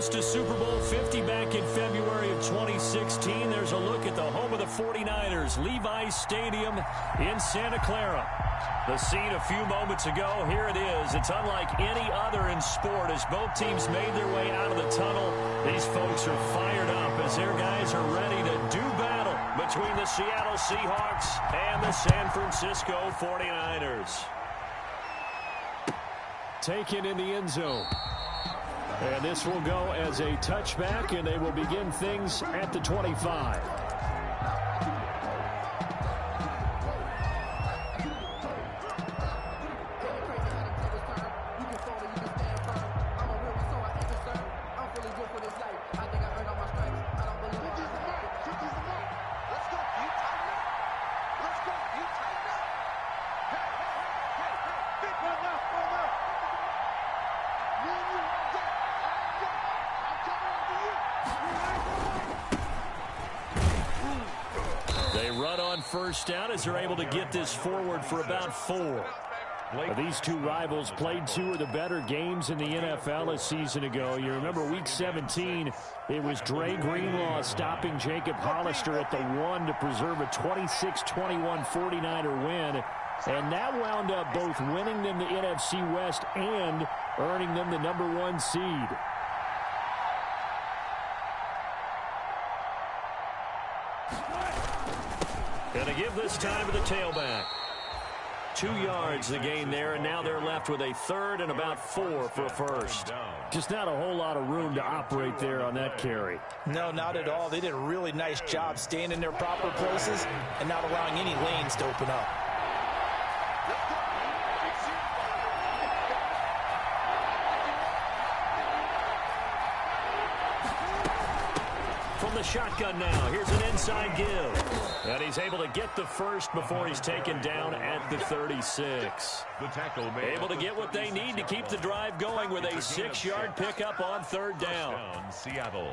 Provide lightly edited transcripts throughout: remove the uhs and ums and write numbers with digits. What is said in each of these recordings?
host to Super Bowl 50 back in February of 2016. There's a look at the home of the 49ers, Levi's Stadium in Santa Clara. The scene a few moments ago, here it is. It's unlike any other in sport as both teams made their way out of the tunnel. These folks are fired up as their guys are ready to do battle between the Seattle Seahawks and the San Francisco 49ers. Taken in the end zone. And this will go as a touchback, and they will begin things at the 25. First down as they're able to get this forward for about 4. These two rivals played 2 of the better games in the NFL a season ago. You remember week 17, it was Dre Greenlaw stopping Jacob Hollister at the 1 to preserve a 26-21 49er win. And that wound up both winning them the NFC West and earning them the #1 seed. Gonna give this time to the tailback. 2 yards the gain there, and now they're left with a 3rd and about 4 for a first. Just not a whole lot of room to operate there on that carry. No, not at all. They did a really nice job staying in their proper places and not allowing any lanes to open up. The shotgun now. Here's an inside give. And he's able to get the first before he's taken down at the 36. Able to get what they need to keep the drive going with a 6-yard pickup on 3rd down. Seattle.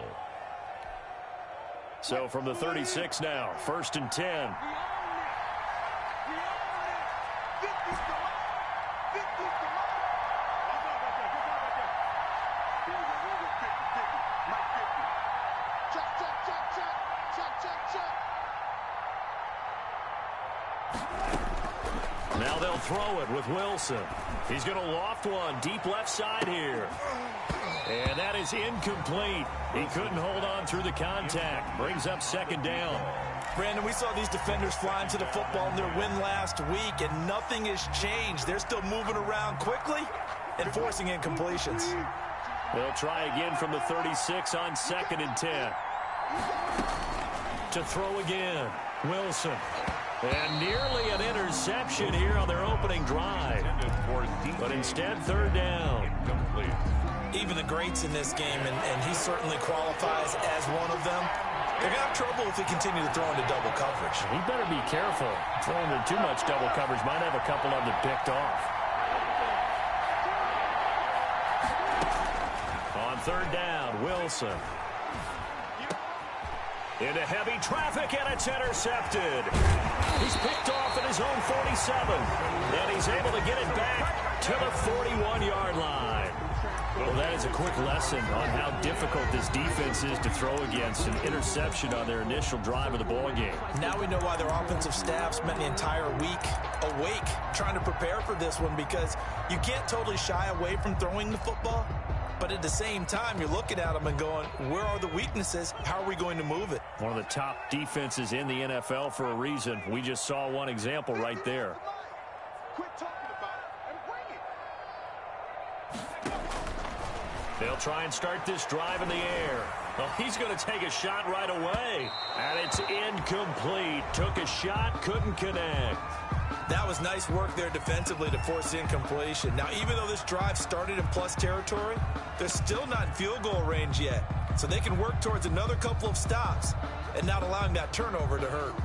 So from the 36 now, 1st and 10. Now they'll throw it with Wilson. He's going to loft one deep left side here. And that is incomplete. He couldn't hold on through the contact. Brings up 2nd down. Brandon, we saw these defenders flying to the football in their win last week, and nothing has changed. They're still moving around quickly and forcing incompletions. They'll try again from the 36 on 2nd and 10. To throw again, Wilson. And nearly an interception here on their opening drive. But instead, 3rd down. Even the greats in this game, and he certainly qualifies as one of them, they're going to have trouble if they continue to throw into double coverage. He better be careful. Throwing into too much double coverage might have a couple of them picked off. On 3rd down, Wilson. Into heavy traffic, and it's intercepted. He's picked off at his own 47, and he's able to get it back to the 41-yard line. Well, that is a quick lesson on how difficult this defense is to throw against. An interception on their initial drive of the ballgame. Now we know why their offensive staff spent the entire week awake trying to prepare for this one, because you can't totally shy away from throwing the football. But at the same time, you're looking at them and going, where are the weaknesses? How are we going to move it? One of the top defenses in the NFL for a reason. We just saw one example right there. Quit talking about it and bring it. They'll try and start this drive in the air. Well, he's going to take a shot right away. And it's incomplete. Took a shot, couldn't connect. That was nice work there defensively to force incompletion. Now, even though this drive started in plus territory, they're still not in field goal range yet. So they can work towards another couple of stops and not allowing that turnover to hurt.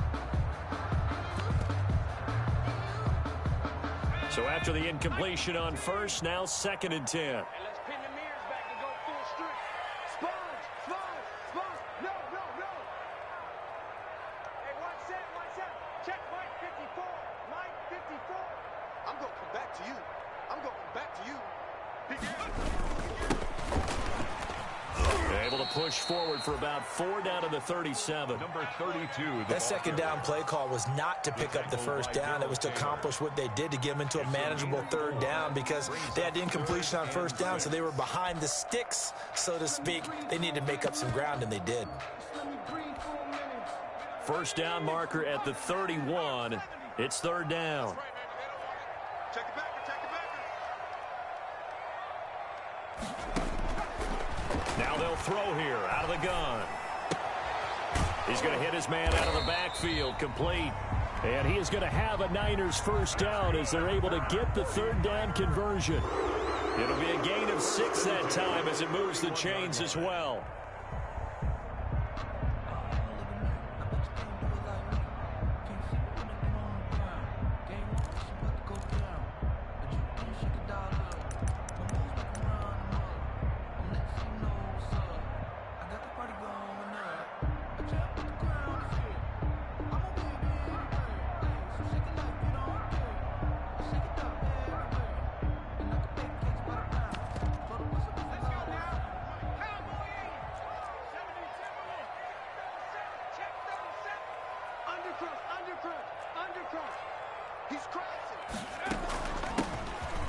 So after the incompletion on 1st, now 2nd and 10. Able to push forward for about 4 down to the 37. Number 32. That second down play call was not to pick up the first down. It was to accomplish what they did to get them into a manageable third down because they had incompletion on first down, so they were behind the sticks, so to speak. They needed to make up some ground, and they did. First down marker at the 31. It's third down. Check it back. Now they'll throw here out of the gun. He's going to hit his man out of the backfield, complete. And he is going to have a Niners first down as they're able to get the third down conversion. It'll be a gain of 6 that time as it moves the chains as well.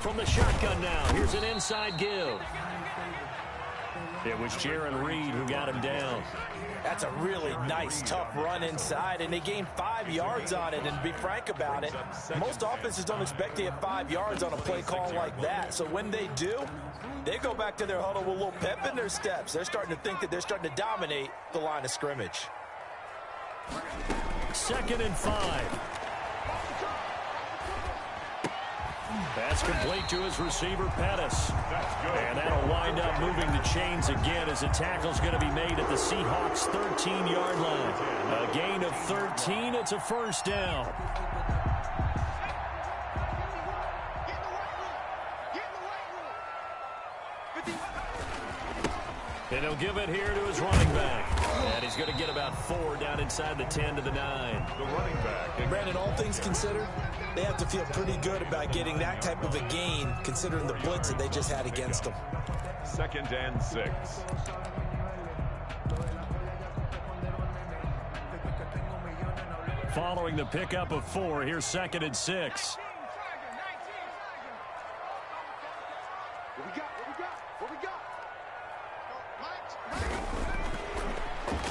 From the shotgun now, here's an inside give. It was Jaron Reed who got him down. That's a really nice, tough run inside, and they gained 5 yards on it. And to be frank about it, most offenses don't expect to get 5 yards on a play call like that. So when they do, they go back to their huddle with a little pep in their steps. They're starting to think that they're starting to dominate the line of scrimmage. 2nd and 5. Pass complete to his receiver, Pettis. And that'll wind up moving the chains again as the tackle's going to be made at the Seahawks' 13-yard line. A gain of 13. It's a first down. And he'll give it here to his running back. And he's going to get about 4 down inside the 10 to the 9. The running back. Brandon, all things considered, they have to feel pretty good about getting that type of a gain considering the blitz that they just had against them. 2nd and 6. Following the pickup of 4, here's 2nd and 6.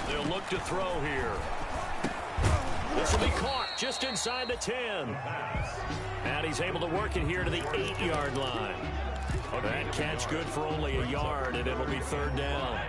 They'll look to throw here. This will be caught just inside the 10. And he's able to work it here to the 8-yard line. That catch good for only a yard, and it'll be third down.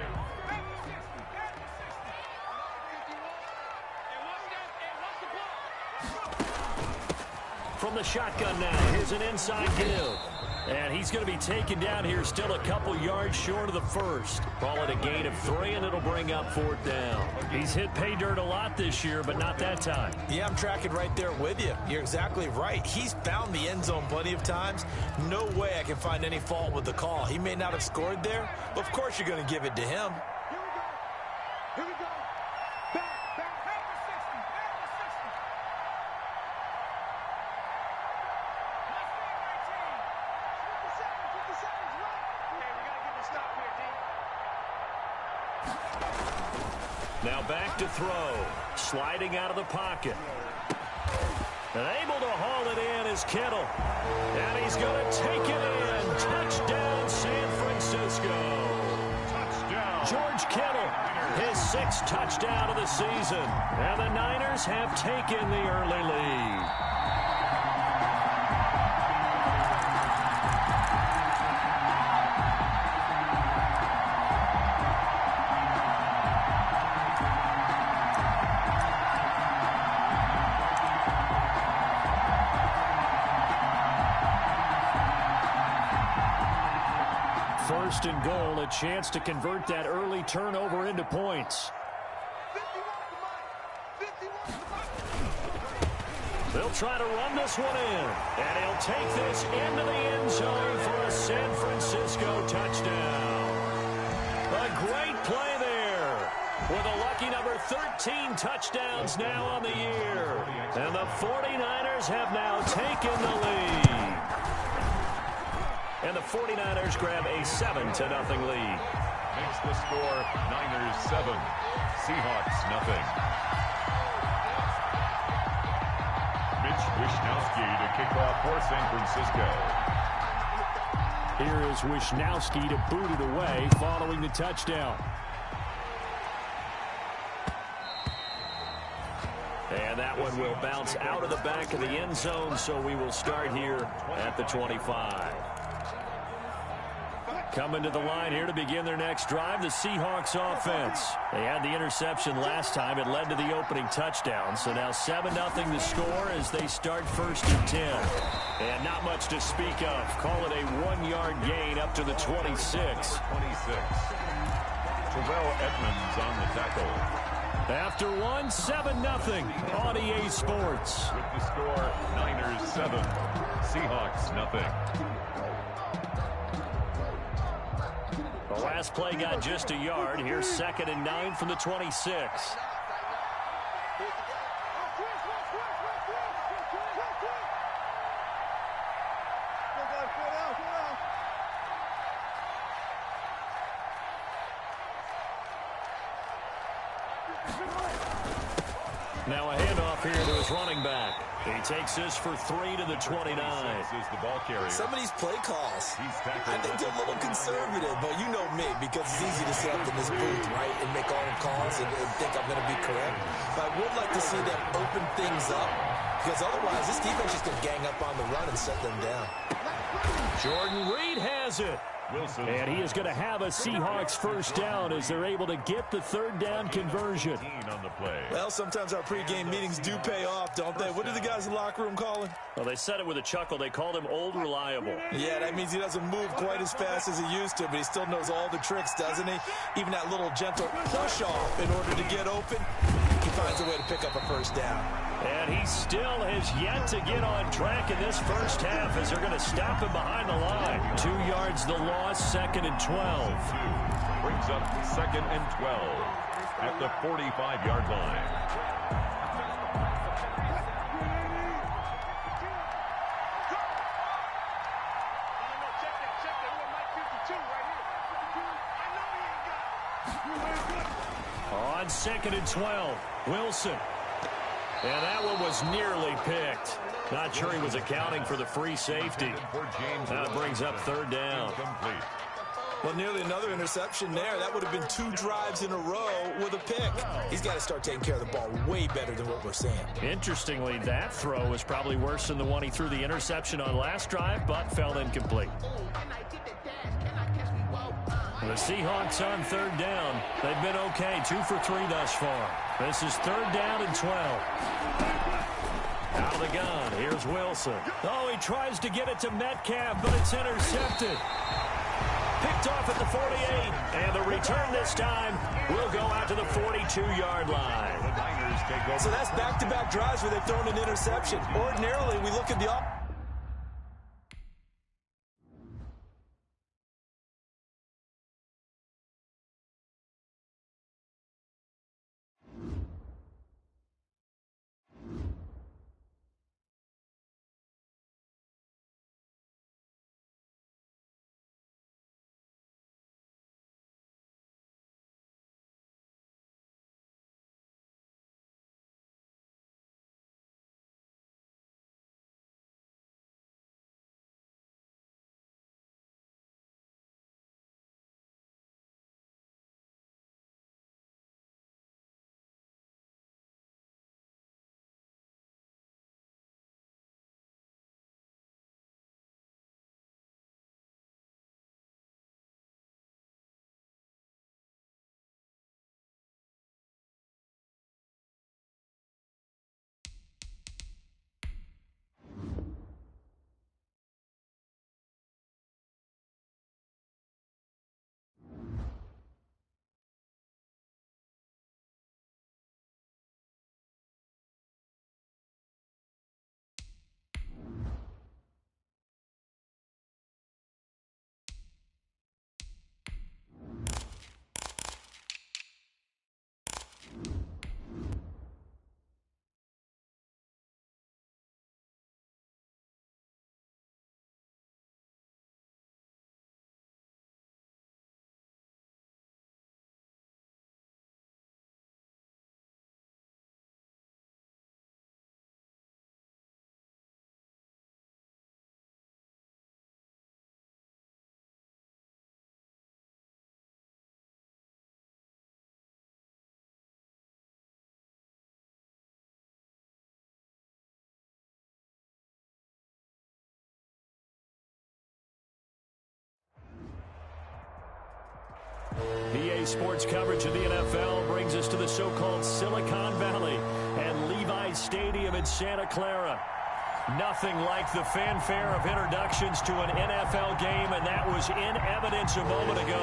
From the shotgun now, here's an inside give. And he's going to be taken down here still a couple yards short of the first. Call it a gain of 3, and it'll bring up 4th down. He's hit pay dirt a lot this year, but not that time. Yeah, I'm tracking right there with you. You're exactly right. He's found the end zone plenty of times. No way I can find any fault with the call. He may not have scored there, but of course you're going to give it to him. Here we go. Back. Now back to throw. Sliding out of the pocket. And able to haul it in is Kittle. And he's going to take it in. Touchdown, San Francisco. Touchdown. George Kittle, his 6th touchdown of the season. And the Niners have taken the early lead. First and goal, a chance to convert that early turnover into points. They'll try to run this one in, and he'll take this into the end zone for a San Francisco touchdown. A great play there with a lucky number 13 touchdowns now on the year. And the 49ers have now taken the lead. And the 49ers grab a 7-0 lead. Makes the score Niners 7, Seahawks nothing. Mitch Wishnowsky to kick off for San Francisco. Here is Wishnowsky to boot it away following the touchdown. And that one will bounce out of the back of the end zone, so we will start here at the 25. Coming to the line here to begin their next drive, the Seahawks offense. They had the interception last time. It led to the opening touchdown. So now 7-0 the score as they start 1st and 10. And not much to speak of. Call it a 1-yard gain up to the 26. Terrell Edmonds on the tackle. After one, 7-0 on EA Sports. With the score, Niners 7, Seahawks nothing. The last play got just a yard. Here's 2nd and 9 from the 26. Now a handoff here to his running back. He takes this for 3 to the 29. Is the ball carrier. Some of these play calls, I think they're a little conservative, but you know me, because it's easy to sit up in this booth, right, and make all the calls and think I'm going to be correct. But I would like to see them open things up, because otherwise this defense is going to gang up on the run and set them down. Jordan Reed has it. Wilson. And he is going to have a Seahawks first down as they're able to get the 3rd down conversion. On the play. Well, sometimes our pregame meetings do pay off, don't they? What do the guys in the locker room call him? Well, they said it with a chuckle. They called him Old Reliable. Yeah, that means he doesn't move quite as fast as he used to, but he still knows all the tricks, doesn't he? Even that little gentle push-off in order to get open, he finds a way to pick up a first down. And he still has yet to get on track in this first half as they're going to stop him behind the line. 2 yards the loss, 2nd and 12. Brings up 2nd and 12 at the 45-yard line. On 2nd and 12, Wilson. And that one was nearly picked. Not sure he was accounting for the free safety. That brings up 3rd down. Well, nearly another interception there. That would have been 2 drives in a row with a pick. He's got to start taking care of the ball way better than what we're seeing. Interestingly, that throw was probably worse than the one he threw the interception on last drive, but fell incomplete. The Seahawks on 3rd down. They've been okay, 2 for 3 thus far. This is 3rd down and 12. Out of the gun, here's Wilson. Oh, he tries to get it to Metcalf, but it's intercepted. Picked off at the 48, and the return this time will go out to the 42-yard line. So that's back-to-back drives where they've thrown an interception. Ordinarily, we look at the Today's sports coverage of the NFL brings us to the so-called Silicon Valley and Levi's Stadium in Santa Clara. Nothing like the fanfare of introductions to an NFL game, and that was in evidence a moment ago.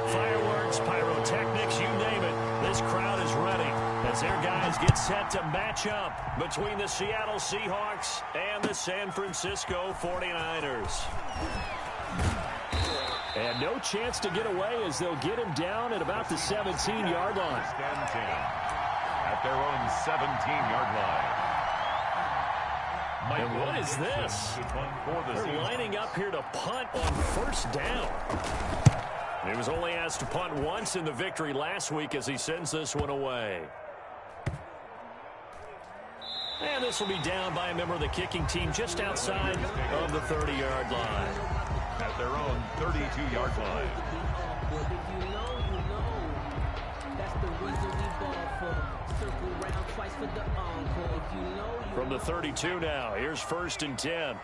Fireworks, pyrotechnics, you name it. This crowd is ready as their guys get set to match up between the Seattle Seahawks and the San Francisco 49ers. And no chance to get away as they'll get him down at about the 17-yard line. At their own 17-yard line. And what is this? They're lining up here to punt on first down. He was only asked to punt once in the victory last week as he sends this one away. And this will be down by a member of the kicking team just outside of the 30-yard line. At their own 32-yard line. From the 32 now, here's 1st and 10.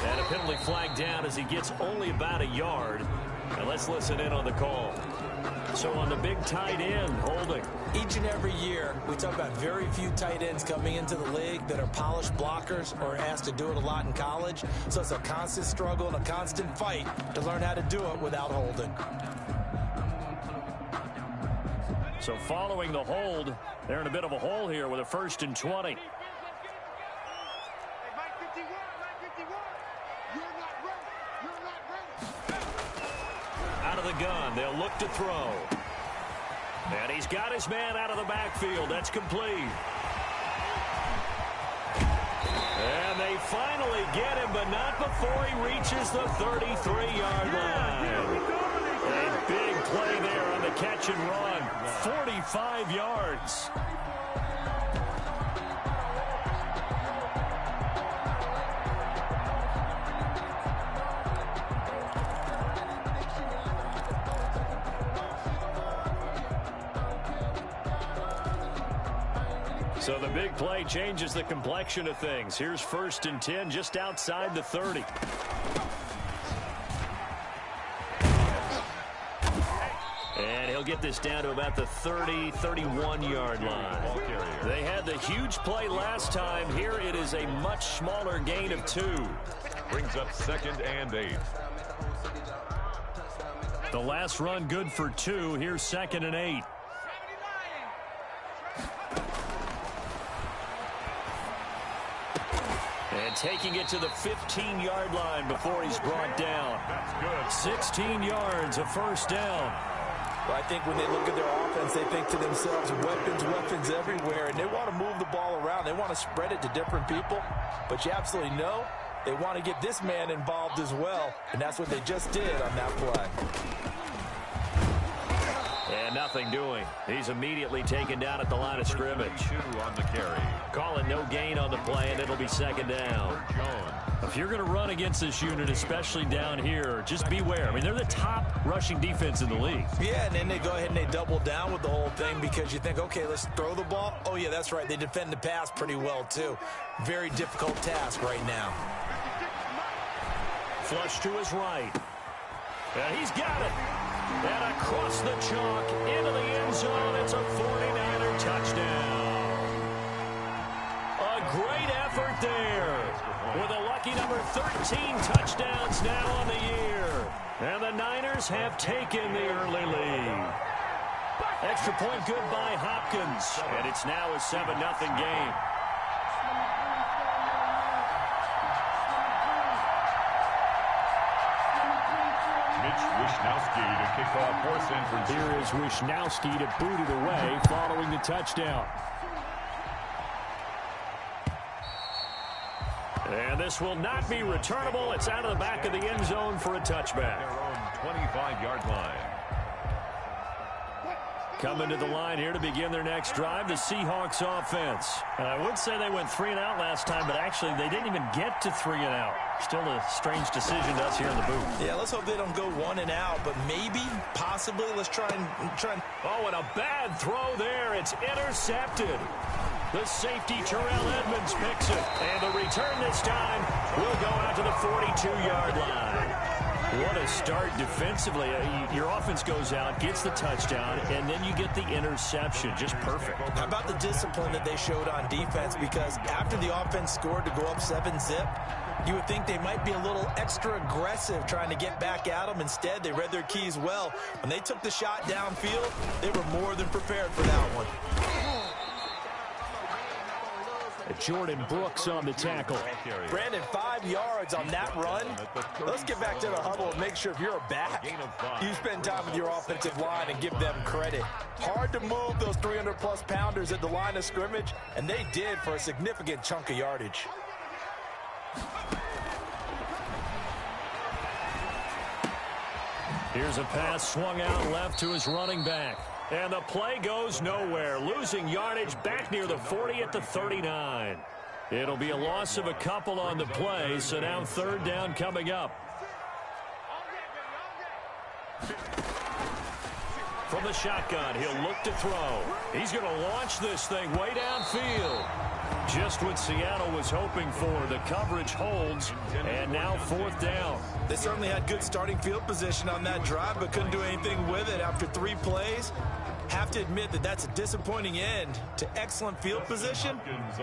And a penalty flag down as he gets only about a yard. And let's listen in on the call. So on the big tight end, holding. Each and every year, we talk about very few tight ends coming into the league that are polished blockers or asked to do it a lot in college. So it's a constant struggle and a constant fight to learn how to do it without holding. So following the hold, they're in a bit of a hole here with a 1st and 20. Out of the gun, they'll look to throw. And he's got his man out of the backfield. That's complete. And they finally get him, but not before he reaches the 33-yard line. A big play there on the catch and run. 45 yards. So the big play changes the complexion of things. Here's 1st and 10 just outside the 30. And he'll get this down to about the 30, 31-yard line. They had the huge play last time. Here it is a much smaller gain of 2. Brings up 2nd and 8. The last run good for 2. Here's 2nd and 8. And taking it to the 15-yard line before he's brought down. That's good. 16 yards, a 1st down. Well, I think when they look at their offense, they think to themselves, weapons everywhere, and they want to move the ball around. They want to spread it to different people, but you absolutely know they want to get this man involved as well, and that's what they just did on that play. And nothing doing. He's immediately taken down at the line of scrimmage. 2 on the carry. Call it no gain on the play, and it'll be 2nd down. If you're going to run against this unit, especially down here, just beware. I mean, they're the top rushing defense in the league. Yeah, and then they go ahead and they double down with the whole thing because you think, okay, let's throw the ball. Oh, yeah, that's right. They defend the pass pretty well, too. Very difficult task right now. Flush to his right. And he's got it. And across the chalk into the end zone. It's a 49er touchdown. A great effort there. With a lucky number 13 touchdowns now on the year. And the Niners have taken the early lead. Extra point good by Hopkins. And it's now a 7-0 game. Wishnowski to kick off for San Francisco. Here is Wishnowski to boot it away following the touchdown. And this will not be returnable. It's out of the back of the end zone for a touchback. Their own 25-yard line. Coming to the line here to begin their next drive, the Seahawks offense. And I would say they went 3-and-out last time, but actually they didn't even get to 3-and-out. Still a strange decision to us here in the booth. Yeah, let's hope they don't go 1-and-out, but maybe, possibly, let's try and... Oh, and a bad throw there. It's intercepted. The safety, Terrell Edmonds, picks it. And the return this time will go out to the 42-yard line. What a start defensively. Your offense goes out, gets the touchdown, and then you get the interception. Just perfect. How about the discipline that they showed on defense? Because after the offense scored to go up 7-zip, you would think they might be a little extra aggressive trying to get back at them. Instead, they read their keys well. When they took the shot downfield, they were more than prepared for that one. Jordan Brooks on the tackle. Brandon, 5 yards on that run. Let's get back to the huddle and make sure if you're a back, you spend time with your offensive line and give them credit. Hard to move those 300-plus pounders at the line of scrimmage, and they did for a significant chunk of yardage. Here's a pass swung out left to his running back. And the play goes nowhere. Losing yardage back near the 40 at the 39. It'll be a loss of a couple on the play, so now third down coming up. From the shotgun, he'll look to throw. He's going to launch this thing way downfield. Just what Seattle was hoping for. The coverage holds, and now fourth down. They certainly had good starting field position on that drive, but couldn't do anything with it after 3 plays. Have to admit that that's a disappointing end to excellent field position.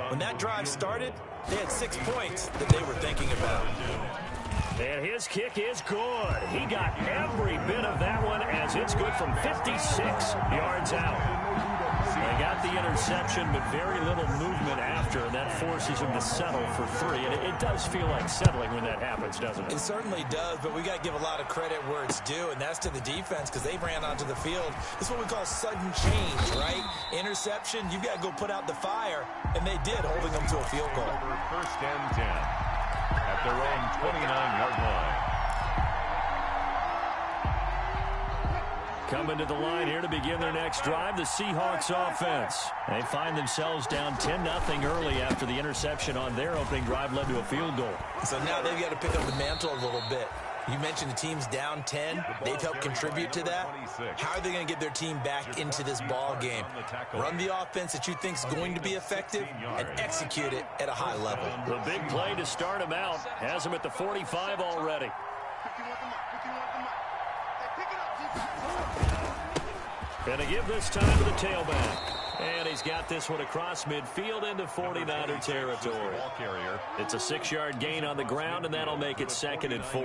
When that drive started, they had 6 points that they were thinking about. And his kick is good. He got every bit of that one as it's good from 56 yards out. They got the interception, but very little movement after, and that forces him to settle for 3. And it does feel like settling when that happens, doesn't it? It certainly does, but we got to give a lot of credit where it's due, and that's to the defense because they ran onto the field. This is what we call sudden change, right? Interception, you've got to go put out the fire, and they did, holding them to a field goal. First and 10 at their own 29-yard line. Coming to the line here to begin their next drive, the Seahawks offense. They find themselves down 10-0 early after the interception on their opening drive led to a field goal. So now they've got to pick up the mantle a little bit. You mentioned the team's down 10. They've helped contribute to that. How are they going to get their team back into this ball game? Run the offense that you think is going to be effective and execute it at a high level. The big play to start him out has him at the 45 already. And a give this time to the tailback. And he's got this one across midfield into 49er territory. It's a 6-yard gain on the ground, and that'll make it 2nd and 4.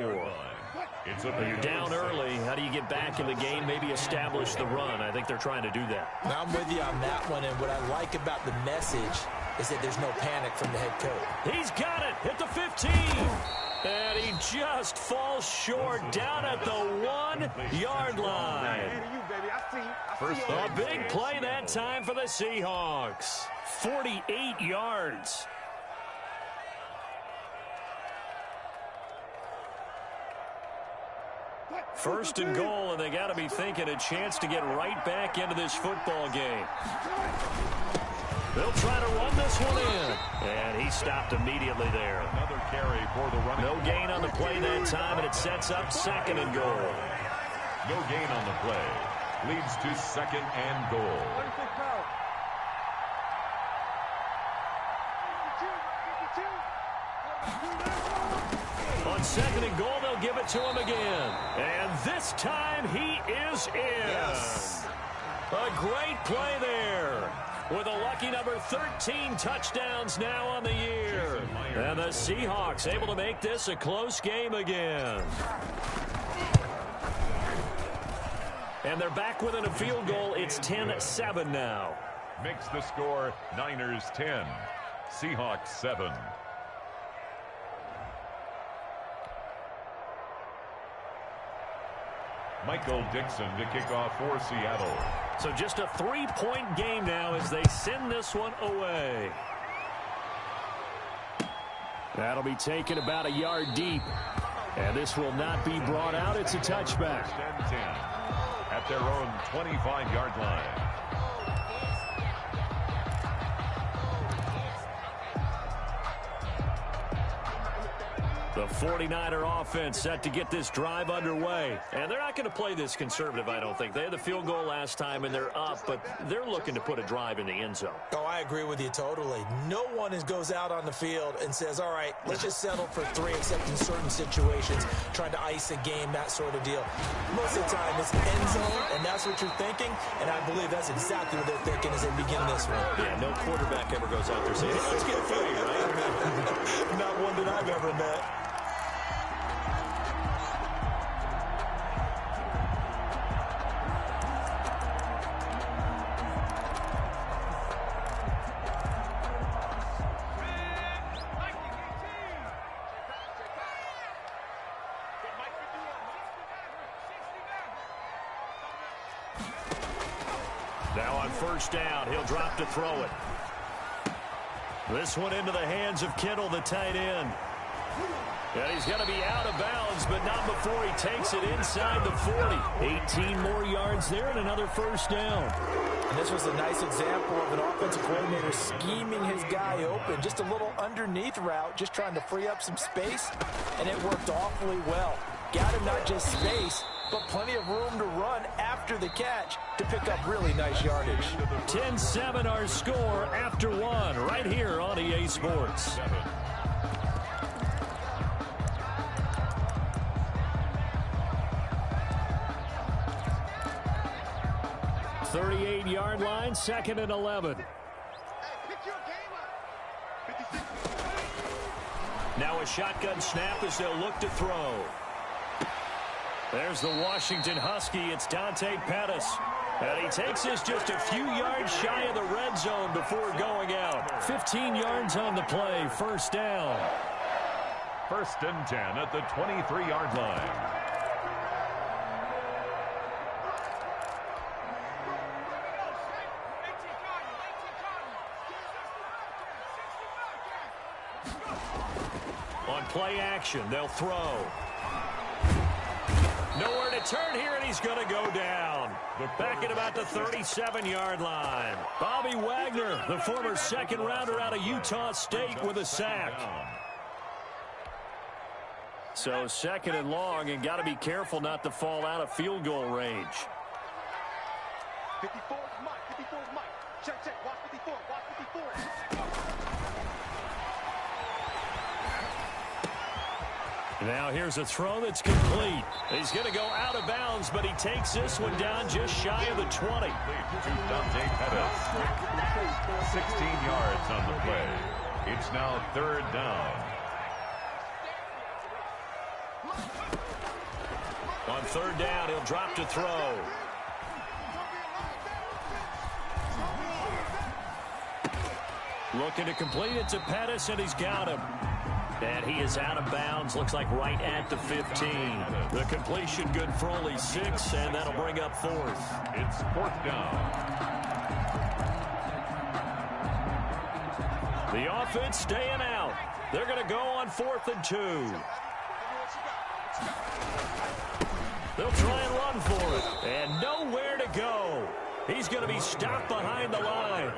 When you're down early, how do you get back in the game, maybe establish the run? I think they're trying to do that. Now, I'm with you on that one, and what I like about the message is that there's no panic from the head coach. He's got it at the 15. And he just falls short down at the 1-yard line. A big play that time for the Seahawks. 48 yards. First and goal, and they got to be thinking a chance to get right back into this football game. They'll try to run this one in. And he stopped immediately there. Another carry for the running. No gain on the play that time, and it sets up 2nd and goal. No gain on the play. Leads to 2nd and goal. On 2nd and goal, they'll give it to him again. And this time he is in. Yes. A great play there. With a lucky number 13 touchdowns now on the year. And the Seahawks able to make this a close game again. And they're back within a field goal. It's 10-7 now. Makes the score Niners 10, Seahawks 7. Michael Dixon to kick off for Seattle. So just a 3-point game now as they send this one away. That'll be taken about a yard deep. And this will not be brought out. It's a touchback. First and 10 at their own 25-yard line. The 49er offense set to get this drive underway. And they're not going to play this conservative, I don't think. They had the field goal last time, and they're up, but they're looking to put a drive in the end zone. Oh, I agree with you totally. No one goes out on the field and says, all right, let's just settle for 3, except in certain situations, trying to ice a game, that sort of deal. Most of the time, it's end zone, and that's what you're thinking, and I believe that's exactly what they're thinking as they begin this one. Yeah, no quarterback ever goes out there saying, hey, let's get a few here, right? Not one that I've ever met. Now on first down, he'll drop to throw it. This one into the hands of Kittle, the tight end. And he's going to be out of bounds, but not before he takes it inside the 40. 18 more yards there and another first down. And this was a nice example of an offensive coordinator scheming his guy open. Just a little underneath route, just trying to free up some space, and it worked awfully well. Got him not just space, but plenty of room to run after the catch to pick up really nice yardage. 10-7 our score after one right here on EA Sports. 38-yard line, 2nd and 11. Now a shotgun snap as they'll look to throw. There's the Washington Husky. It's Dante Pettis. And he takes this just a few yards shy of the red zone before going out. 15 yards on the play. First down. 1st and 10 at the 23-yard line. On play action, they'll throw. Nowhere to turn here, and he's going to go down. Back at about the 37-yard line. Bobby Wagner, the former second-rounder out of Utah State, with a sack. So 2nd and long, and got to be careful not to fall out of field goal range. 54 is Mike. 54 is Mike. Check, check. Watch 54. Watch 54. Now here's a throw that's complete. He's going to go out of bounds, but he takes this one down just shy of the 20. To Dante Pettis. 16 yards on the play. It's now 3rd down. On 3rd down, he'll drop to throw. Looking to complete it to Pettis, and he's got him. And he is out of bounds, looks like right at the 15. The completion good for only 6, and that'll bring up 4th. It's 4th down. The offense staying out. They're going to go on 4th and 2. They'll try and run for it, and nowhere to go. He's going to be stopped behind the line.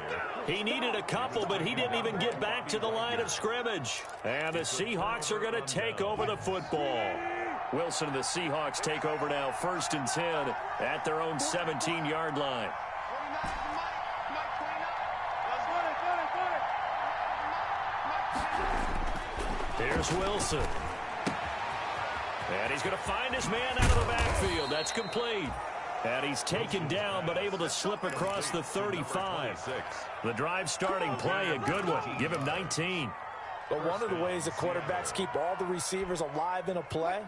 He needed a couple, but he didn't even get back to the line of scrimmage. And the Seahawks are going to take over the football. Wilson and the Seahawks take over now, 1st and 10 at their own 17-yard line. Here's Wilson. And he's going to find his man out of the backfield. That's complete. And he's taken down, but able to slip across the 35. The drive starting play, a good one. Give him 19. But one of the ways the quarterbacks keep all the receivers alive in a play,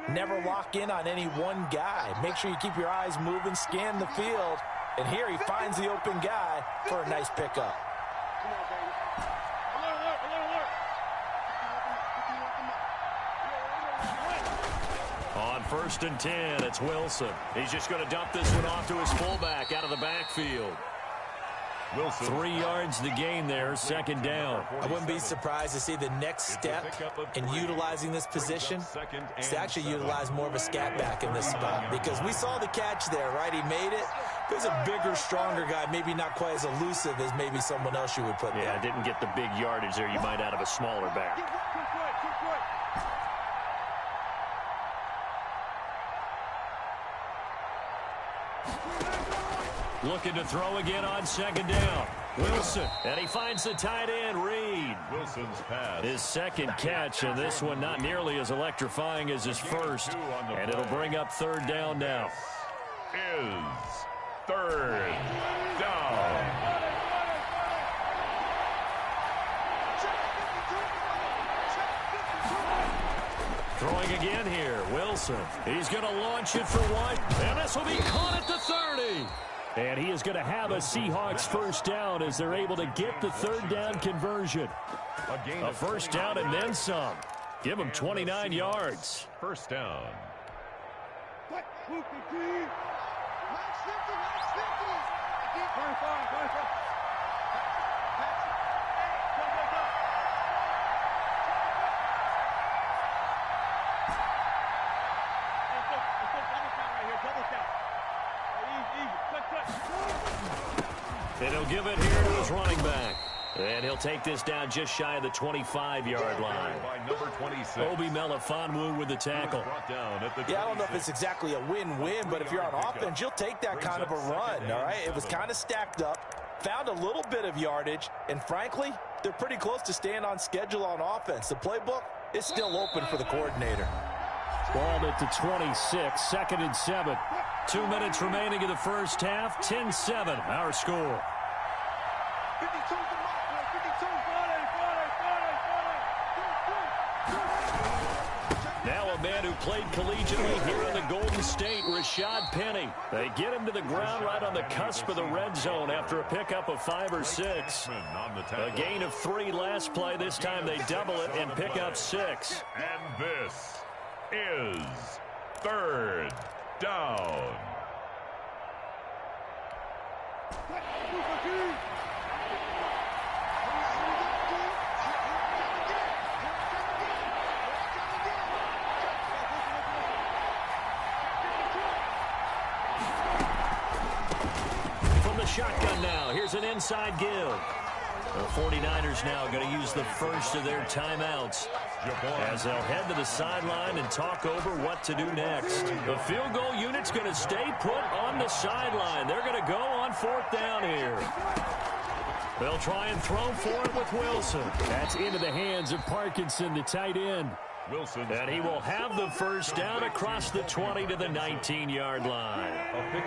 never lock in on any one guy. Make sure you keep your eyes moving, scan the field. And here he finds the open guy for a nice pickup. On 1st and 10, it's Wilson. He's just going to dump this one off to his fullback out of the backfield. Wilson. 3 yards the gain there, 2nd down. I wouldn't be surprised to see the next step in utilizing this position is to actually utilize more of a scat back in this spot, because we saw the catch there, right? He made it. There's a bigger, stronger guy, maybe not quite as elusive as maybe someone else you would put there. Yeah, didn't get the big yardage there you might out of a smaller back. Looking to throw again on second down. Wilson, and he finds the tight end, Reed. Wilson's pass. His second catch, and this one not nearly as electrifying as his first. And it'll bring up third down now. Is third down. Throwing again here, Wilson. He's going to launch it for one, and this will be caught at the 30. And he is going to have a Seahawks first down as they're able to get the third down conversion. A first down and then some. Give him 29 yards. First down. And he'll give it here to his running back. And he'll take this down just shy of the 25-yard line. Obi Melifonwu with the tackle. Yeah, I don't know if it's exactly a win-win, but if you're on offense, you'll take that kind of a run, all right? It was kind of stacked up, found a little bit of yardage, and frankly, they're pretty close to staying on schedule on offense. The playbook is still open for the coordinator. Ball at the 26, second and 7. 2 minutes remaining in the first half, 10-7, our score. 52 to Mark, 52. Now a man who played collegiately here in the Golden State, Rashad Penny. They get him to the ground right on the cusp of the red zone after a pickup of 5 or 6. A gain of 3 last play. This time they double it and pick up 6. And this is third down. From the shotgun now, here's an inside give. The 49ers now going to use the first of their timeouts as they'll head to the sideline and talk over what to do next. The field goal unit's going to stay put on the sideline. They're going to go on fourth down here. They'll try and throw for it with Wilson. That's into the hands of Parkinson, the tight end. Wilson. And he will have the first down across the 20 to the 19-yard line.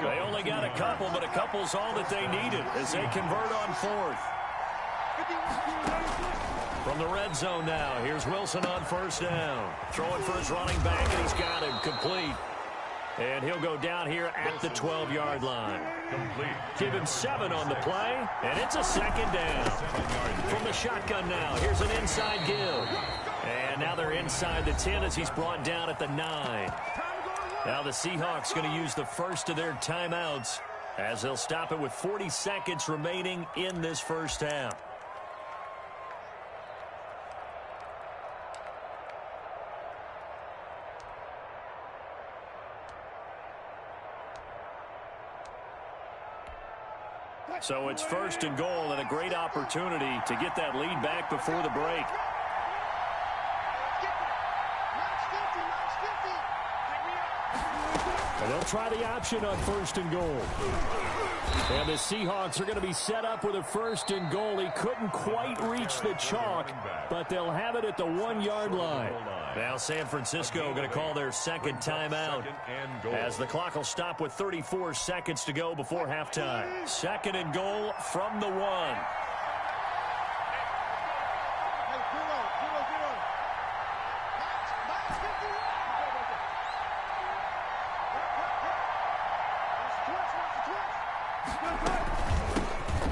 They only got a couple, but a couple's all that they needed as they convert on fourth. From the red zone now, here's Wilson on first down. Throwing for his running back, and he's got him complete. And he'll go down here at the 12-yard line. Complete. Give him 7 on the play, and it's a second down. From the shotgun now, here's an inside give. And now they're inside the 10 as he's brought down at the 9. Now the Seahawks going to use the first of their timeouts as they'll stop it with 40 seconds remaining in this first half. So it's first and goal and a great opportunity to get that lead back before the break. And they'll try the option on first and goal. And the Seahawks are going to be set up with a first and goal. He couldn't quite reach the chalk, but they'll have it at the 1-yard line. Now San Francisco going to call their second timeout as the clock will stop with 34 seconds to go before halftime. Second and goal from the 1.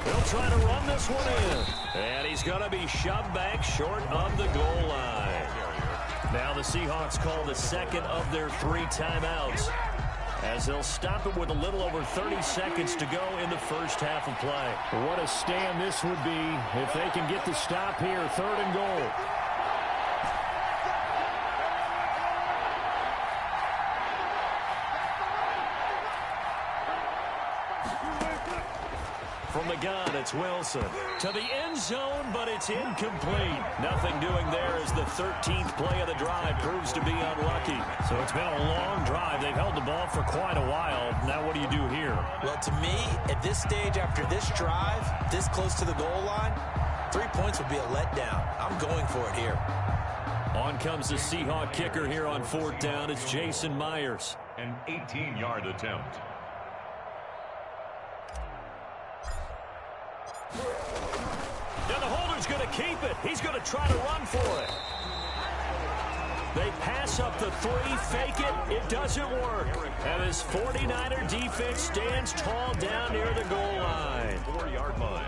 They'll try to run this one in. And he's going to be shoved back short of the goal line. Now the Seahawks call the second of their 3 timeouts as they'll stop it with a little over 30 seconds to go in the first half of play. What a stand this would be if they can get the stop here. Third and goal. From the gun, it's Wilson. To the end zone, but it's incomplete. Nothing doing there as the 13th play of the drive proves to be unlucky. So it's been a long drive. They've held the ball for quite a while. Now what do you do here? Well, to me, at this stage after this drive, this close to the goal line, 3 points would be a letdown. I'm going for it here. On comes the Seahawk kicker here on 4th down. It's Jason Myers. An 18-yard attempt. And the holder's going to keep it. He's going to try to run for it. They pass up the 3, fake it. It doesn't work. And his 49er defense stands tall down near the goal line. 4-yard line.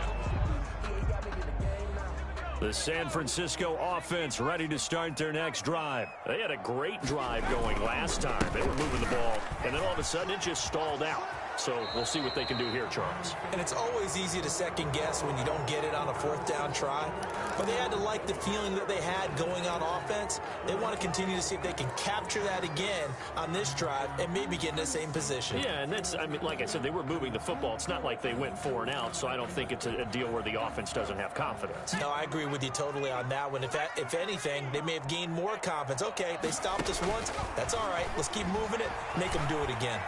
The San Francisco offense ready to start their next drive. They had a great drive going last time. They were moving the ball, and then all of a sudden it just stalled out. So we'll see what they can do here, Charles. And it's always easy to second guess when you don't get it on a 4th down try. But they had to like the feeling that they had going on offense. They want to continue to see if they can capture that again on this drive and maybe get in the same position. Yeah, and that's, I mean, like I said, they were moving the football. It's not like they went 4 and out, so I don't think it's a deal where the offense doesn't have confidence. No, I agree with you totally on that one. If anything, they may have gained more confidence. Okay, they stopped us once. That's all right. Let's keep moving it. Make them do it again.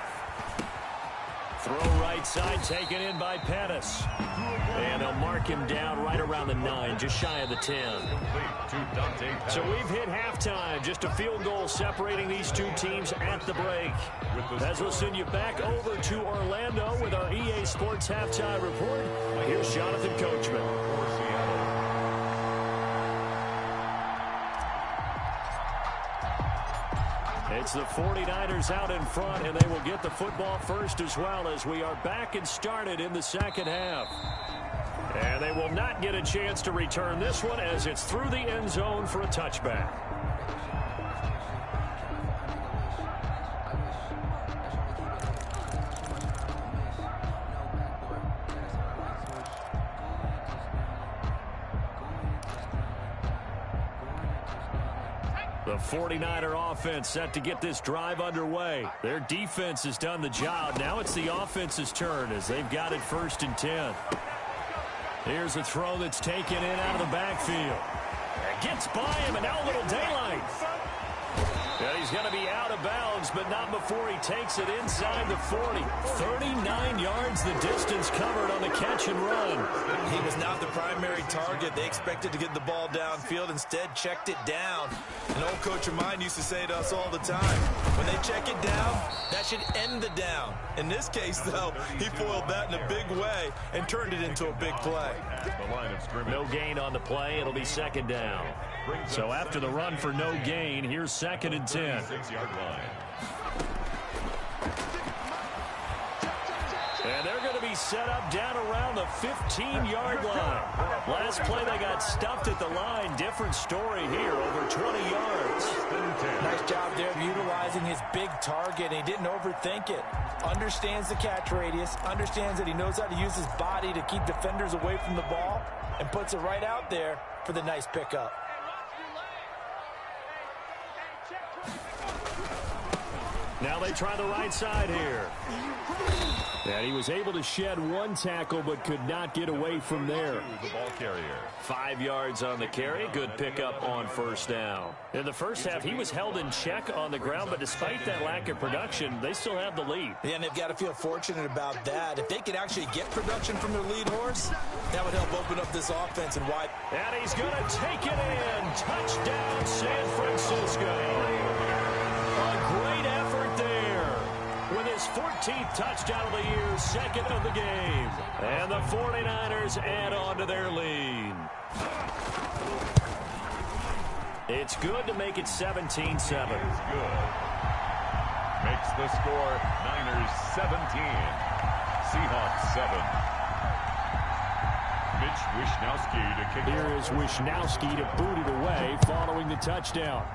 Throw right side, taken in by Pettis. And they'll mark him down right around the 9, just shy of the 10. So we've hit halftime. Just a field goal separating these two teams at the break. As we'll send you back over to Orlando with our EA Sports Halftime Report. Here's Jonathan Coachman. It's the 49ers out in front, and they will get the football first as well as we are back and started in the second half. And they will not get a chance to return this one as it's through the end zone for a touchback. The 49er offense set to get this drive underway. Their defense has done the job. Now it's the offense's turn as they've got it 1st and 10. Here's a throw that's taken in out of the backfield. Gets by him, and now a little daylight. And he's going to be out of bounds, but not before he takes it inside the 40. 39 yards the distance covered on the catch and run. He was not the primary target. They expected to get the ball downfield. Instead, checked it down. An old coach of mine used to say to us all the time, when they check it down, that should end the down. In this case, though, he foiled that in a big way and turned it into a big play. No gain on the play. It'll be 2nd down. So after the run for no gain, here's 2nd and 10. 6-yard line. And they're going to be set up down around the 15-yard line. Last play they got stuffed at the line. Different story here, over 20 yards. Nice job there of utilizing his big target. He didn't overthink it. Understands the catch radius, understands that he knows how to use his body to keep defenders away from the ball, and puts it right out there for the nice pickup. Now they try the right side here. And he was able to shed one tackle but could not get away from there. The ball carrier. 5 yards on the carry. Good pickup on 1st down. In the first half, he was held in check on the ground, but despite that lack of production, they still have the lead. Yeah, and they've got to feel fortunate about that. If they could actually get production from their lead horse, that would help open up this offense and wide. And he's going to take it in. Touchdown, San Francisco. A great effort there. With his 14th touchdown of the year, 2nd of the game. And the 49ers add on to their lead. It's good to make it 17-7. Good. Makes the score Niners 17. Seahawks 7. Mitch Wishnowsky to kick. Here is Wishnowsky to boot it away following the touchdown.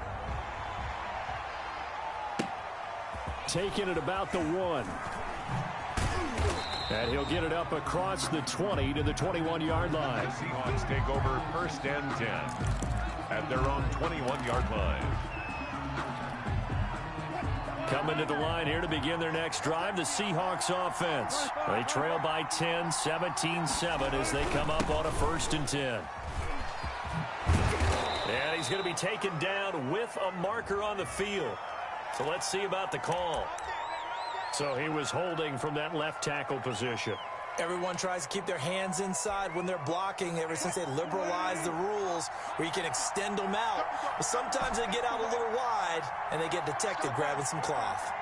Taking it about the 1. And he'll get it up across the 20 to the 21-yard line. The Seahawks take over 1st and 10 at their own 21-yard line. Coming to the line here to begin their next drive, the Seahawks offense. They trail by 10, 17-7 as they come up on a 1st and 10. And he's going to be taken down with a marker on the field. So let's see about the call. So he was holding from that left tackle position. Everyone tries to keep their hands inside when they're blocking ever since they liberalized the rules where you can extend them out. But sometimes they get out a little wide and they get detected grabbing some cloth.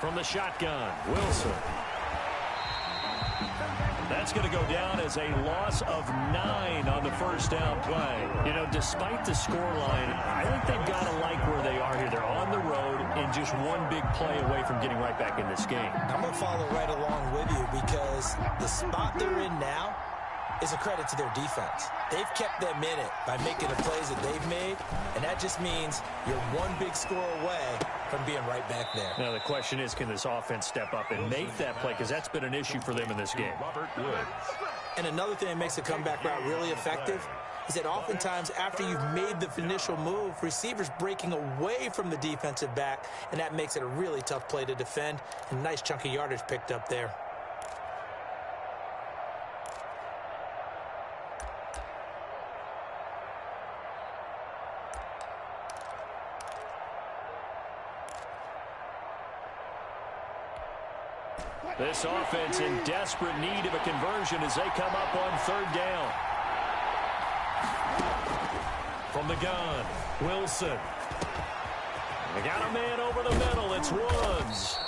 From the shotgun, Wilson. That's going to go down as a loss of 9 on the 1st down play. You know, despite the scoreline, I think they've got to like where they are here. They're on the road and just one big play away from getting right back in this game. I'm going to follow right along with you because the spot they're in now is a credit to their defense. They've kept them in it by making the plays that they've made, and that just means you're one big score away from being right back there. Now, the question is, can this offense step up and make that play? Because that's been an issue for them in this game. And another thing that makes the comeback route really effective is that oftentimes after you've made the initial move, receivers breaking away from the defensive back, and that makes it a really tough play to defend. And a nice chunk of yardage picked up there. This offense in desperate need of a conversion as they come up on 3rd down. From the gun, Wilson. They got a man over the middle. It's Woods.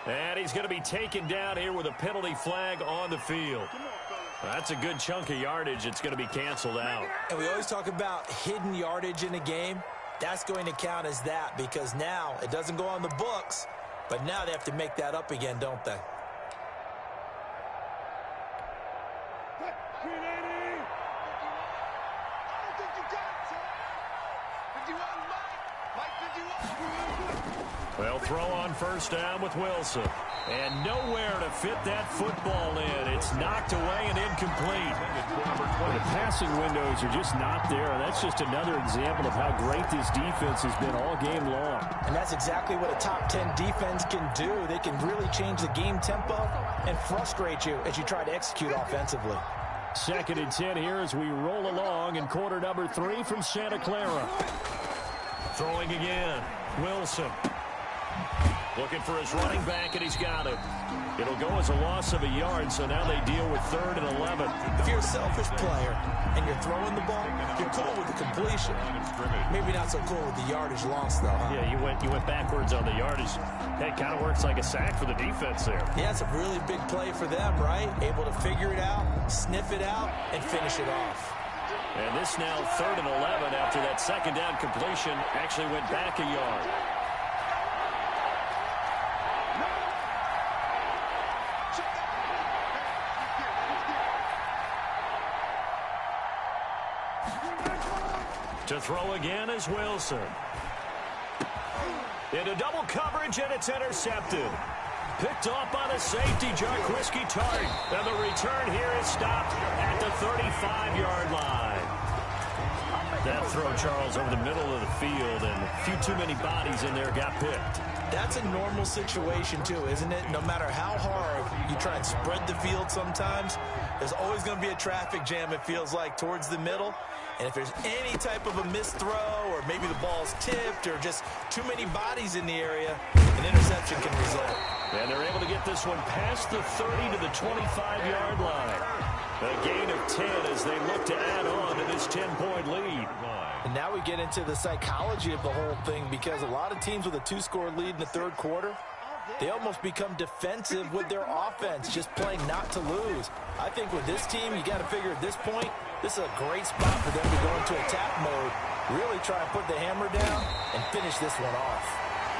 And he's going to be taken down here with a penalty flag on the field. That's a good chunk of yardage. It's going to be canceled out. And we always talk about hidden yardage in a game. That's going to count as that because now it doesn't go on the books. But now they have to make that up again, don't they? Well, throw on 1st down with Wilson. And nowhere to fit that football in. It's knocked away and incomplete. The passing windows are just not there. That's just another example of how great this defense has been all game long. And that's exactly what a top 10 defense can do. They can really change the game tempo and frustrate you as you try to execute offensively. 2nd and 10 here as we roll along in quarter number 3 from Santa Clara. Throwing again, Wilson. Looking for his running back, and he's got it. It'll go as a loss of a yard, so now they deal with 3rd and 11. If you're a selfish player and you're throwing the ball, you're cool with the completion. Maybe not so cool with the yardage loss, though, huh? Yeah, you went backwards on the yardage. That kind of works like a sack for the defense there. Yeah, it's a really big play for them, right? Able to figure it out, sniff it out, and finish it off. And this now 3rd and 11 after that 2nd down completion actually went back a yard. To throw again is Wilson. Into double coverage, and it's intercepted. Picked off by the safety, Jarquiski Tart. And the return here is stopped at the 35-yard line. That throw, Charles, over the middle of the field, and a few too many bodies in there got picked. That's a normal situation, too, isn't it? No matter how hard you try and spread the field sometimes, there's always going to be a traffic jam, it feels like, towards the middle. And if there's any type of a missed throw or maybe the ball's tipped or just too many bodies in the area, an interception can result. And they're able to get this one past the 30 to the 25-yard line. A gain of 10 as they look to add on to this 10-point lead. And now we get into the psychology of the whole thing because a lot of teams with a 2-score lead in the 3rd quarter, they almost become defensive with their offense, just playing not to lose. I think with this team, you got to figure at this point, this is a great spot for them to go into attack mode, really try and put the hammer down and finish this one off.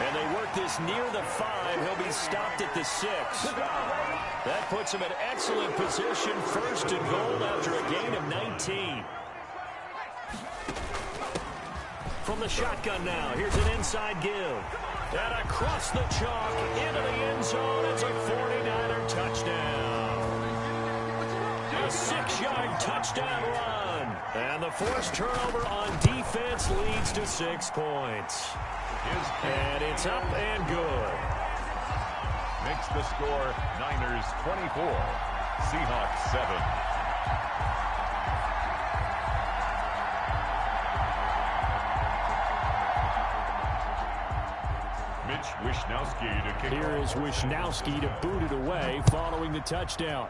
And they work this near the 5. He'll be stopped at the 6. That puts him in excellent position, 1st and goal after a gain of 19. From the shotgun now, here's an inside give. And across the chalk, into the end zone, it's a 49er touchdown. a 6-yard touchdown run. And the forced turnover on defense leads to 6 points. And it's up and good. Makes the score Niners 24, Seahawks 7. Wishnowski to kick Here off. is Wishnowski to boot it away following the touchdown.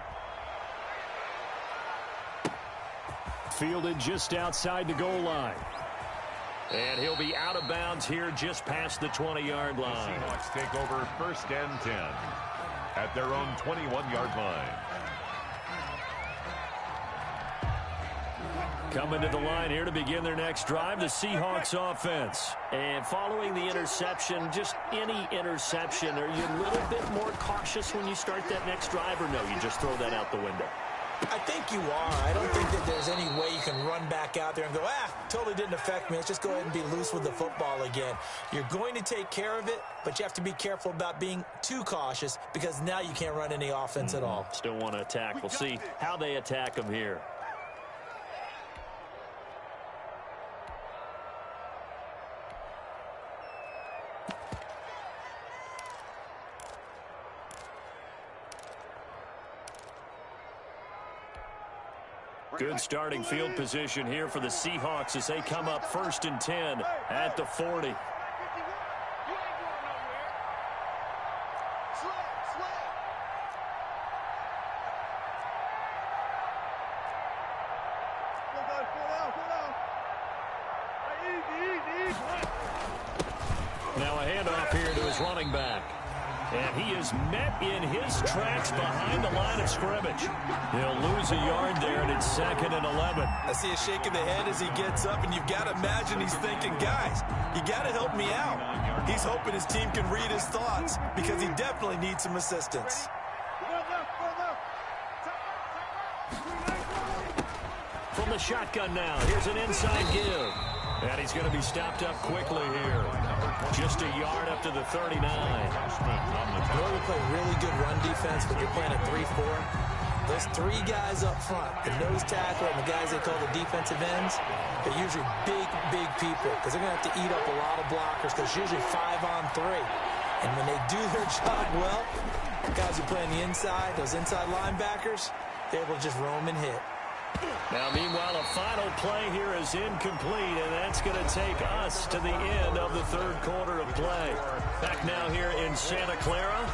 Fielded just outside the goal line. And he'll be out of bounds here just past the 20-yard line. The Seahawks take over 1st and 10 at their own 21-yard line. Coming to the line here to begin their next drive, the Seahawks offense. And following the interception, just any interception, are you a little bit more cautious when you start that next drive, or no, you just throw that out the window? I think you are. I don't think that there's any way you can run back out there and go, totally didn't affect me. Let's just go ahead and be loose with the football again. You're going to take care of it, but you have to be careful about being too cautious because now you can't run any offense at all. Still want to attack. We'll see how they attack them here. Good starting field position here for the Seahawks as they come up 1st and 10 at the 40. Now a handoff here to his running back. And he is met in his tracks behind the line of scrimmage. He'll lose a yard there, and it's 2nd and 11. I see a shake of the head as he gets up, and you've got to imagine he's thinking, guys, you got to help me out. He's hoping his team can read his thoughts because he definitely needs some assistance. From the shotgun now, here's an inside give. And he's going to be stopped up quickly here. Just a yard up to the 39. You know, we play really good run defense when you're playing a 3-4. Those 3 guys up front, the nose tackle and the guys they call the defensive ends, they're usually big people because they're going to have to eat up a lot of blockers because it's usually 5-on-3. And when they do their job well, guys who play on the inside, those inside linebackers, they're able to just roam and hit. Now, meanwhile, a final play here is incomplete, and that's going to take us to the end of the 3rd quarter of play. Back now here in Santa Clara.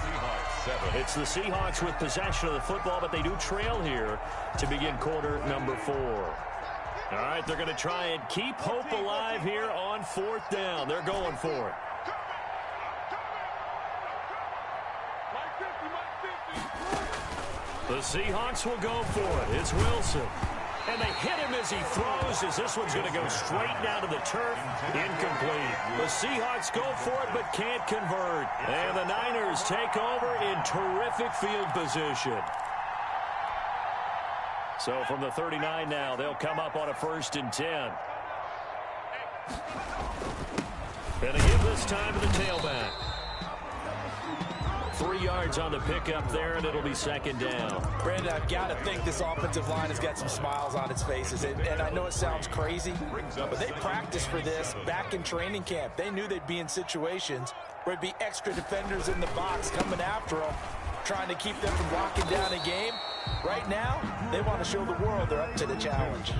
It's the Seahawks with possession of the football, but they do trail here to begin quarter number 4. All right, they're going to try and keep hope alive here on 4th down. They're going for it. The Seahawks will go for it. It's Wilson. And they hit him as he throws, as this one's going to go straight down to the turf. Incomplete. The Seahawks go for it but can't convert. And the Niners take over in terrific field position. So from the 39 now, they'll come up on a 1st and 10. And they give this time to the tailback. 3 yards on the pickup there, and it'll be 2nd down. Brandon, I've got to think this offensive line has got some smiles on its faces. And I know it sounds crazy, but they practiced for this back in training camp. They knew they'd be in situations where it'd be extra defenders in the box coming after them, trying to keep them from locking down a game. Right now, they want to show the world they're up to the challenge.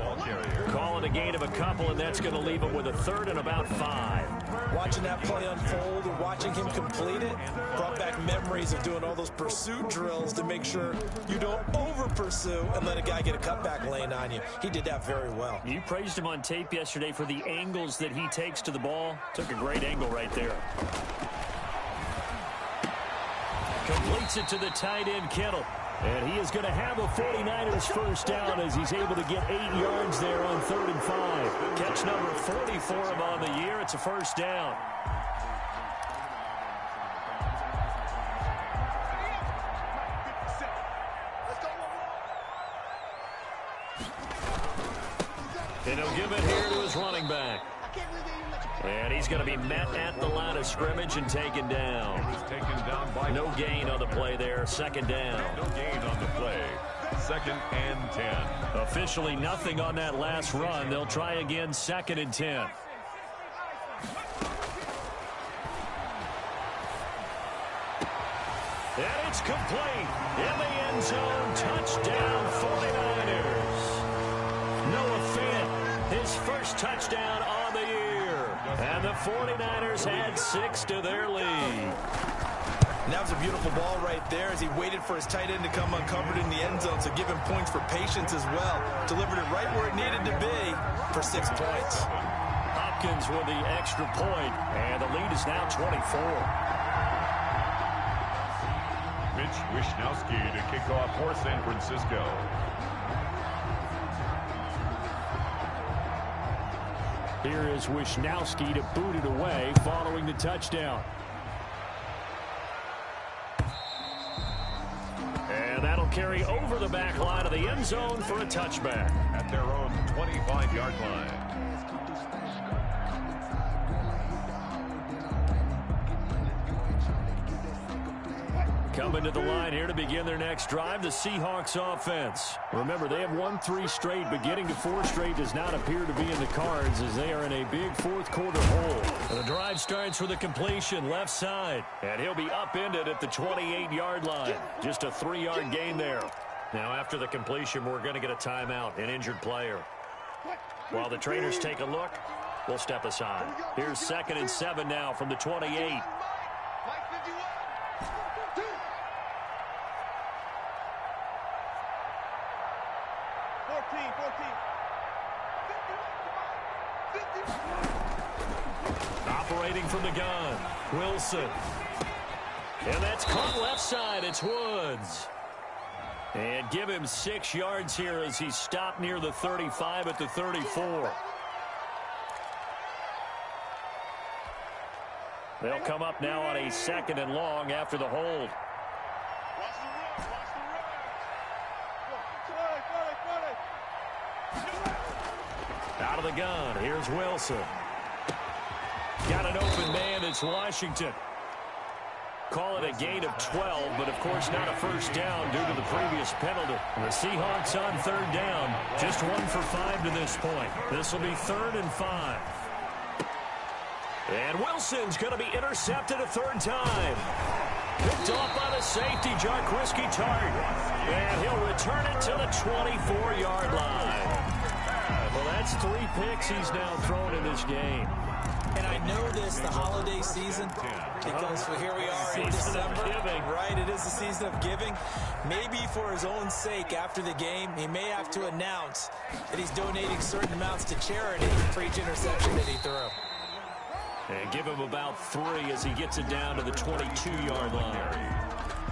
Calling a gain of a couple, and that's going to leave them with a 3rd and about 5. Watching that play unfold and watching him complete it brought back memories of doing all those pursuit drills to make sure you don't over-pursue and let a guy get a cutback lane on you. He did that very well. You praised him on tape yesterday for the angles that he takes to the ball. Took a great angle right there. Completes it to the tight end, Kittle. And he is going to have a 49ers 1st down as he's able to get 8 yards there on 3rd and 5. Catch number 40 for him on the year. It's a 1st down. And he'll give it here to his running back. And he's going to be met at the line of scrimmage and taken down. Taken down by no gain on the play there. 2nd down. No gain on the play. 2nd and 10. Officially nothing on that last run. They'll try again 2nd and 10. And it's complete. In the end zone. Touchdown 49ers. Noah Fant, his first touchdown on the year. And the 49ers add 6 to their lead. And that was a beautiful ball right there as he waited for his tight end to come uncovered in the end zone. So give him points for patience as well. Delivered it right where it needed to be for 6 points. Hopkins with the extra point, and the lead is now 24. Mitch Wishnowsky to kick off for San Francisco. Here is Wishnowsky to boot it away following the touchdown. And that'll carry over the back line of the end zone for a touchback. At their own 25-yard line. Coming to the line here to begin their next drive, the Seahawks offense. Remember, they have won 3 straight, but getting to 4 straight does not appear to be in the cards as they are in a big fourth-quarter hole. And the drive starts with a completion left side, and he'll be upended at the 28-yard line. Just a 3-yard gain there. Now, after the completion, we're going to get a timeout, an injured player. While the trainers take a look, we'll step aside. Here's 2nd and 7 now from the 28. 14. Operating from the gun, Wilson. And that's caught left side. It's Woods. And give him 6 yards here as he stopped near the 35 at the 34. They'll come up now on a 2nd and long after the hold. Out of the gun, here's Wilson. Got an open man, it's Washington. Call it a gain of 12, but of course not a first down due to the previous penalty. The Seahawks on 3rd down, just 1 for 5 to this point. This will be 3rd and 5. And Wilson's going to be intercepted a 3rd time. Picked off by the safety, Jarquiski Tartt. And he'll return it to the 24-yard line. Well, that's 3 picks he's now thrown in this game. And I know this, the holiday season, because here we are in December. Right, it is the season of giving. Maybe for his own sake after the game, he may have to announce that he's donating certain amounts to charity for each interception that he threw. And give him about 3 as he gets it down to the 22-yard line.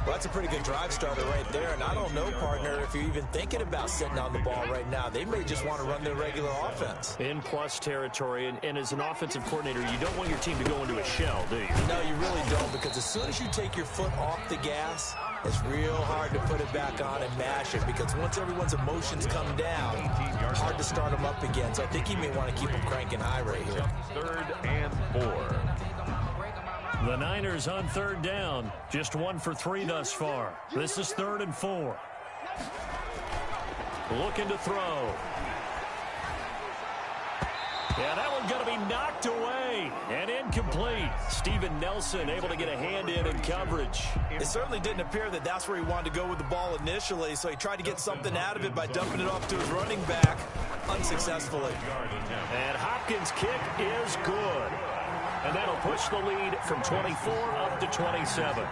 Well, that's a pretty good drive starter right there. And I don't know, partner, if you're even thinking about sitting on the ball right now. They may just want to run their regular offense. In plus territory, and as an offensive coordinator, you don't want your team to go into a shell, do you? No, you really don't, because as soon as you take your foot off the gas, it's real hard to put it back on and mash it, because once everyone's emotions come down, hard to start them up again. So I think he may want to keep them cranking high right here. 3rd and 4. The Niners on 3rd down. Just 1 for 3 thus far. This is 3rd and 4. Looking to throw. Yeah, that one's going to be knocked away and incomplete. Steven Nelson able to get a hand in coverage. It certainly didn't appear that that's where he wanted to go with the ball initially, so he tried to get something out of it by dumping it off to his running back unsuccessfully. And Hopkins' kick is good. And that'll push the lead from 24 up to 27.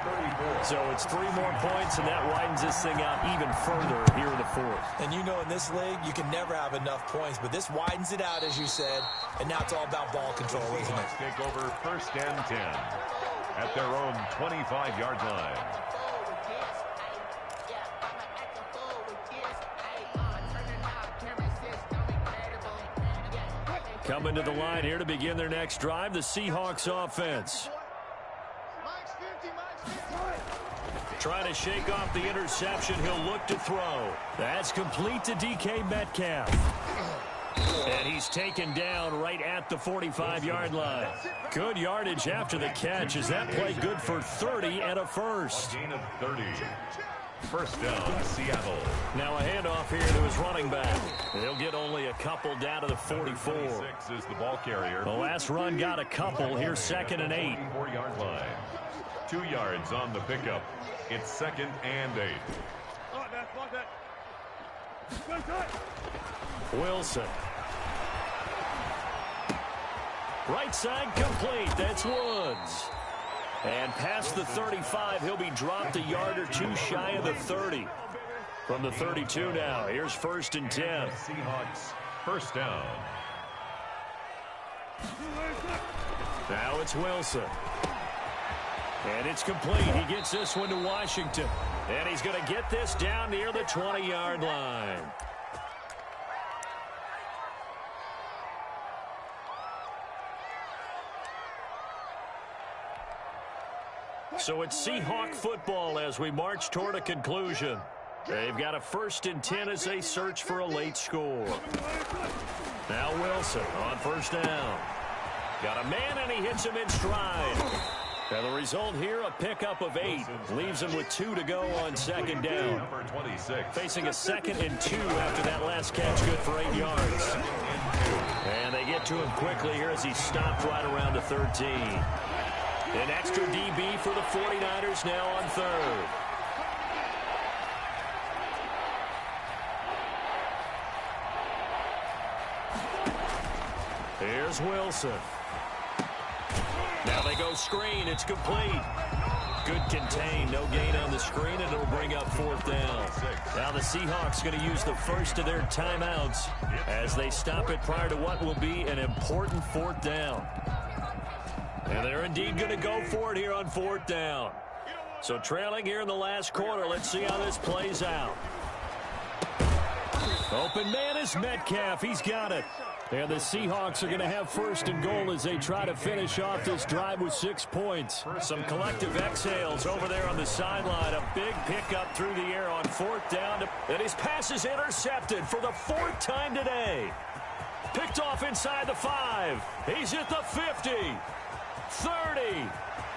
So it's 3 more points, and that widens this thing out even further here in the 4th. And you know, in this league, you can never have enough points, but this widens it out, as you said, and now it's all about ball control, isn't it? Take over 1st and 10 at their own 25-yard line. Coming to the line here to begin their next drive, the Seahawks offense. Trying to shake off the interception, he'll look to throw. That's complete to DK Metcalf. And he's taken down right at the 45-yard line. Good yardage after the catch. Is that play good for 30 and a first? Gain of 30. First down, Seattle. Now a handoff here to his running back. He'll get only a couple down to the 44. 36 is the ball carrier. The last run got a couple. Here's 2nd and 8. 4-yard line. 2 yards on the pickup. It's 2nd and 8. Wilson. Right side complete. That's Woods. And past the 35, he'll be dropped a yard or two shy of the 30. From the 32 now, here's 1st and 10. Seahawks, first down. Now it's Wilson. And it's complete. He gets this one to Washington. And he's going to get this down near the 20-yard line. So it's Seahawk football as we march toward a conclusion. They've got a 1st and 10 as they search for a late score. Now Wilson on 1st down. Got a man and he hits him in stride. And the result here, a pickup of 8. Leaves him with 2 to go on 2nd down. Number 26. Facing a 2nd and 2 after that last catch, good for 8 yards. And they get to him quickly here as he stopped right around the 13. An extra DB for the 49ers now on 3rd. Here's Wilson. Now they go screen. It's complete. Good contain. No gain on the screen, and it'll bring up 4th down. Now the Seahawks going to use the first of their timeouts as they stop it prior to what will be an important 4th down. And they're indeed going to go for it here on 4th down. So trailing here in the last quarter. Let's see how this plays out. Open man is Metcalf. He's got it. And the Seahawks are going to have 1st and goal as they try to finish off this drive with 6 points. Some collective exhales over there on the sideline. A big pickup through the air on 4th down. And his pass is intercepted for the 4th time today. Picked off inside the 5. He's at the 50. 30,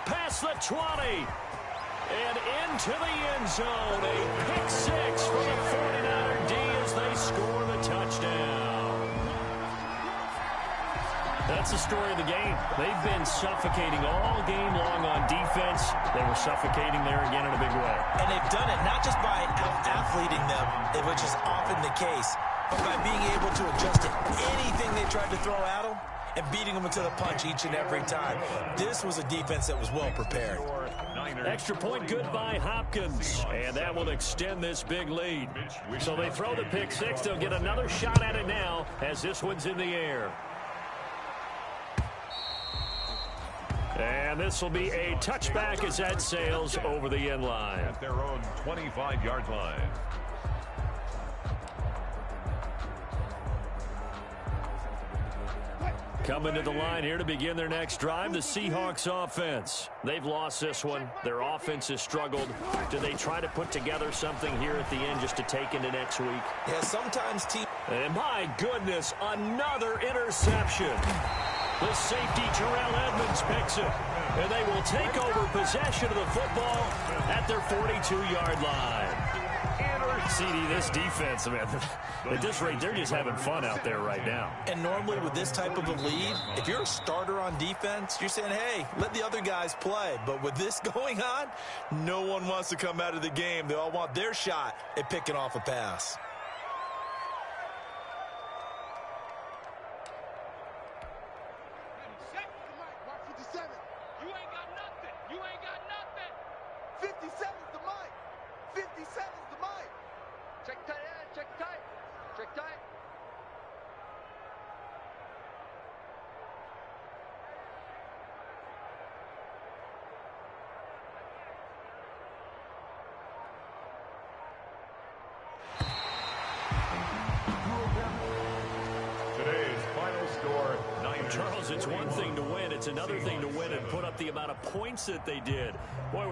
past the 20, and into the end zone. A pick 6 for the 49er D as they score the touchdown. That's the story of the game. They've been suffocating all game long on defense. They were suffocating there again in a big way. And they've done it not just by out-athleting them, which is often the case, but by being able to adjust to anything they tried to throw at them and beating them into the punch each and every time. This was a defense that was well prepared. Extra point good by Hopkins, and that will extend this big lead. So they throw the pick 6. They'll get another shot at it now as this one's in the air. And this will be a touchback as that sails over the end line. At their own 25-yard line. Coming to the line here to begin their next drive, the Seahawks offense. They've lost this one. Their offense has struggled. Do they try to put together something here at the end just to take into next week? Yeah, sometimes teams... And my goodness, another interception. The safety, Terrell Edmonds, picks it. And they will take over possession of the football at their 42-yard line. CD, this defense, man, at this rate, they're just having fun out there right now. And normally with this type of a lead, if you're a starter on defense, you're saying, hey, let the other guys play. But with this going on, no one wants to come out of the game. They all want their shot at picking off a pass. Charles, it's one thing to win. It's another thing to win and put up the amount of points that they did. Boy,